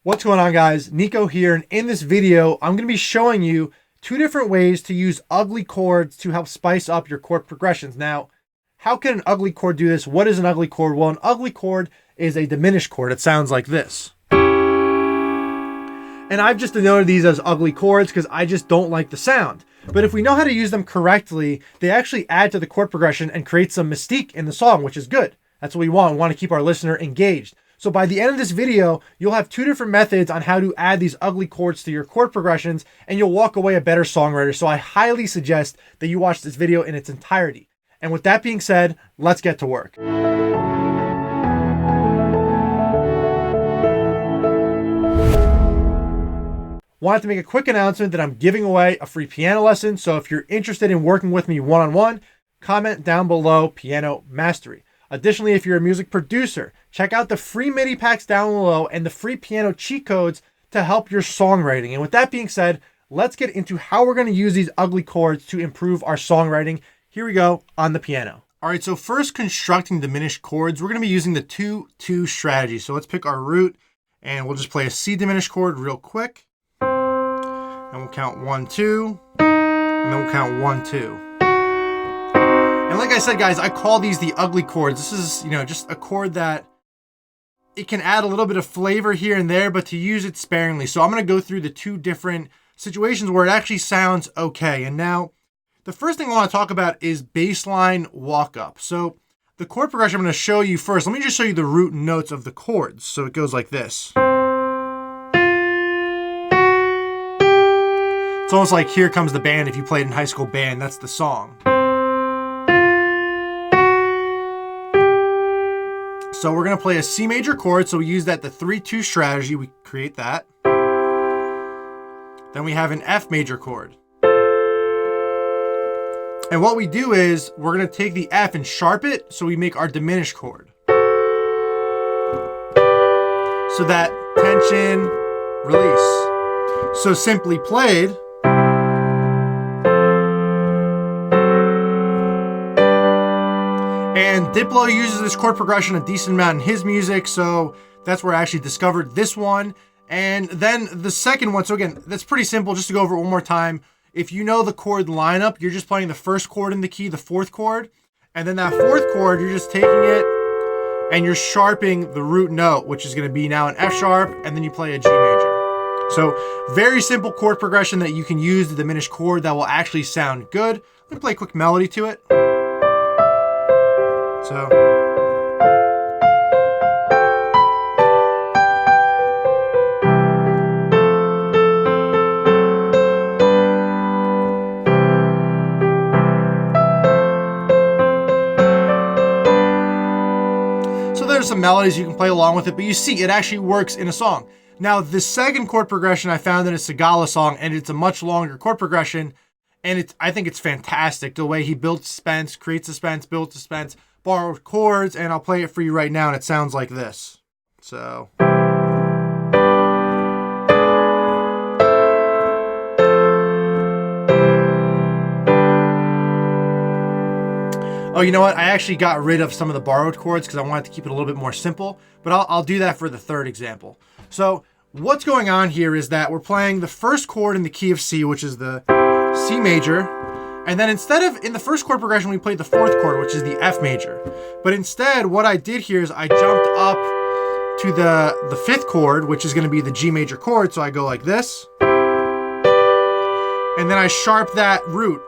What's going on, guys? Niko here, and in this video, I'm going to be showing you two different ways to use ugly chords to help spice up your chord progressions. Now, how can an ugly chord do this? What is an ugly chord? Well, an ugly chord is a diminished chord. It sounds like this. And I've just denoted these as ugly chords because I just don't like the sound. But if we know how to use them correctly, they actually add to the chord progression and create some mystique in the song, which is good. That's what we want. We want to keep our listener engaged. So by the end of this video, you'll have two different methods on how to add these ugly chords to your chord progressions, and you'll walk away a better songwriter. So I highly suggest that you watch this video in its entirety. And with that being said, let's get to work. Wanted to make a quick announcement that I'm giving away a free piano lesson. So if you're interested in working with me one-on-one, comment down below piano mastery. Additionally, if you're a music producer, check out the free MIDI packs down below and the free piano cheat codes to help your songwriting. And with that being said, let's get into how we're going to use these ugly chords to improve our songwriting. Here we go on the piano. All right, so first, constructing diminished chords, we're going to be using the 2-2 strategy. So let's pick our root and we'll just play a C diminished chord real quick. And we'll count 1, 2, and then we'll count 1, 2. And like I said, guys, I call these the ugly chords. This is, just a chord that it can add a little bit of flavor here and there, but to use it sparingly. So I'm going to go through the two different situations where it actually sounds okay. And now the first thing I want to talk about is baseline walk up. So the chord progression I'm going to show you first. Let me just show you the root notes of the chords. So it goes like this. It's almost like Here Comes the Band. If you played in high school band, that's the song. So we're going to play a C major chord. So we use that, the 3-2 strategy. We create that. Then we have an F major chord. And what we do is we're going to take the F and sharp it. So we make our diminished chord. So that tension, release. So simply played. And Diplo uses this chord progression a decent amount in his music, so that's where I actually discovered this one. And then the second one, so again, that's pretty simple, just to go over it one more time. If you know the chord lineup, you're just playing the first chord in the key, the fourth chord, and then that fourth chord, you're just taking it and you're sharping the root note, which is going to be now an F sharp, and then you play a G major. So very simple chord progression that you can use the diminished chord that will actually sound good. Let me play a quick melody to it. So there's some melodies you can play along with it, but you see it actually works in a song. Now, the second chord progression I found in a Segala song, and it's a much longer chord progression, and I think it's fantastic the way he builds suspense, creates suspense, builds suspense, borrowed chords, and I'll play it for you right now, and it sounds like this. So. Oh, you know what? I actually got rid of some of the borrowed chords because I wanted to keep it a little bit more simple, but I'll do that for the third example. So what's going on here is that we're playing the first chord in the key of C, which is the C major. And then instead of, in the first chord progression, we played the fourth chord, which is the F major. But instead, what I did here is I jumped up to the fifth chord, which is going to be the G major chord. So I go like this. And then I sharp that root.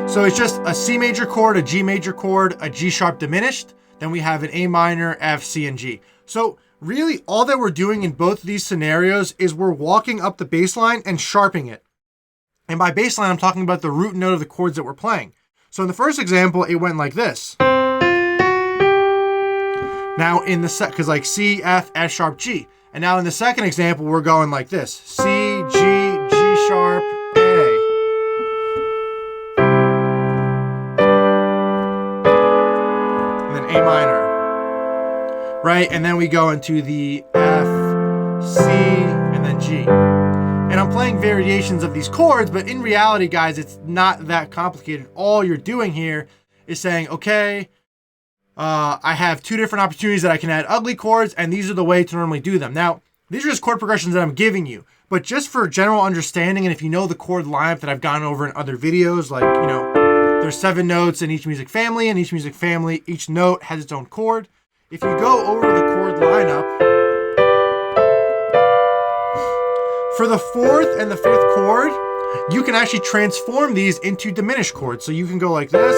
So it's just a C major chord, a G major chord, a G sharp diminished. Then we have an A minor, F, C, and G. So really, all that we're doing in both of these scenarios is we're walking up the bass line and sharpening it. And by bass line, I'm talking about the root note of the chords that we're playing. So in the first example, it went like this. Now in the because like C, F, F sharp, G. And now in the second example, we're going like this. C, G, G sharp, A. And then A minor. Right? And then we go into the F, C, and then G. And I'm playing variations of these chords, but in reality, guys, it's not that complicated. All you're doing here is saying, okay, I have two different opportunities that I can add ugly chords, and these are the way to normally do them. Now, these are just chord progressions that I'm giving you, but just for general understanding, and if you know the chord lineup that I've gone over in other videos, like, you know, there's 7 notes in each music family, and each music family, each note has its own chord. If you go over the chord lineup, for the 4th and the 5th chord, you can actually transform these into diminished chords. So you can go like this,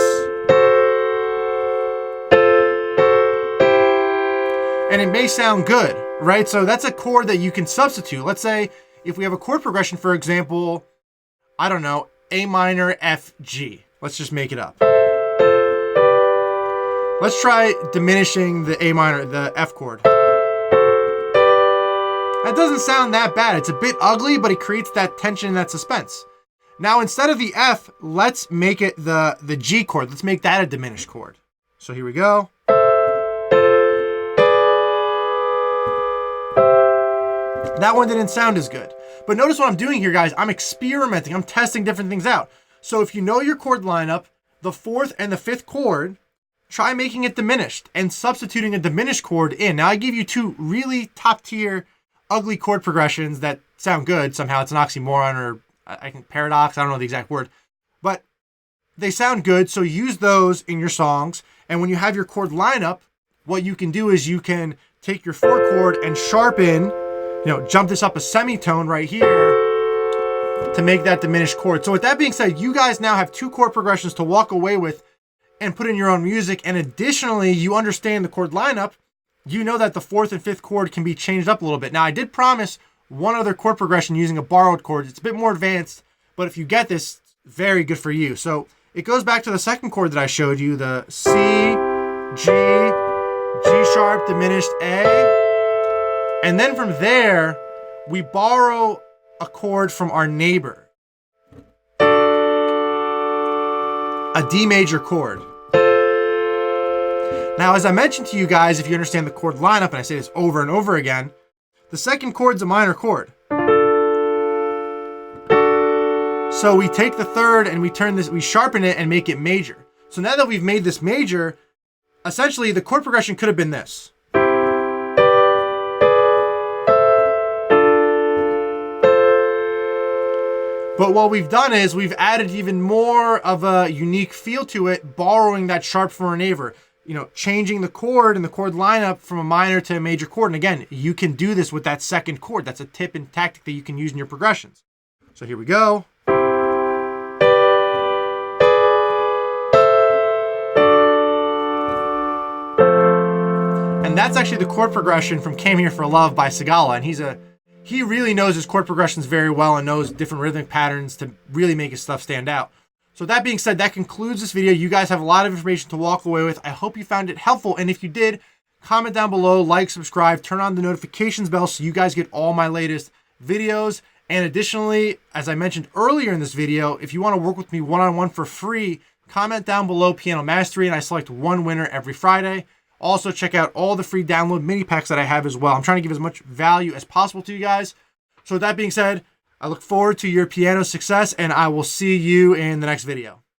and it may sound good, right? So that's a chord that you can substitute. Let's say if we have a chord progression, for example, I don't know, A minor, F, G. Let's just make it up. Let's try diminishing the A minor, the F chord. That doesn't sound that bad. It's a bit ugly, but it creates that tension and that suspense. Now, instead of the F, let's make it the G chord. Let's make that a diminished chord. So here we go. That one didn't sound as good. But notice what I'm doing here, guys. I'm experimenting. I'm testing different things out. So if you know your chord lineup, the 4th and the 5th chord, try making it diminished and substituting a diminished chord in. Now, I give you 2 really top-tier ugly chord progressions that sound good. Somehow it's an oxymoron, or I think paradox. I don't know the exact word. But they sound good, so use those in your songs. And when you have your chord lineup, what you can do is you can take your 4 chord and sharpen, jump this up a semitone right here to make that diminished chord. So with that being said, you guys now have 2 chord progressions to walk away with and put in your own music. And additionally, you understand the chord lineup. You know that the 4th and 5th chord can be changed up a little bit. Now, I did promise one other chord progression using a borrowed chord. It's a bit more advanced, but if you get this, very good for you. So it goes back to the 2nd chord that I showed you, the C, G, G sharp, diminished A. And then from there, we borrow a chord from our neighbor, a D major chord. Now, as I mentioned to you guys, if you understand the chord lineup, and I say this over and over again, the 2nd chord's a minor chord. So we take the 3rd and we sharpen it and make it major. So now that we've made this major, essentially the chord progression could have been this. But what we've done is we've added even more of a unique feel to it, borrowing that sharp from our neighbor. Changing the chord and the chord lineup from a minor to a major chord. And again, you can do this with that 2nd chord. That's a tip and tactic that you can use in your progressions. So here we go. And that's actually the chord progression from Came Here for Love by Sigala. And he really knows his chord progressions very well and knows different rhythmic patterns to really make his stuff stand out. So that being said, that concludes this video. You guys have a lot of information to walk away with. I hope you found it helpful. And if you did, comment down below, like, subscribe, turn on the notifications bell so you guys get all my latest videos. And additionally, as I mentioned earlier in this video, if you want to work with me one-on-one for free, comment down below Piano Mastery, and I select one winner every Friday. Also, check out all the free download mini packs that I have as well. I'm trying to give as much value as possible to you guys. So with that being said, I look forward to your piano success, and I will see you in the next video.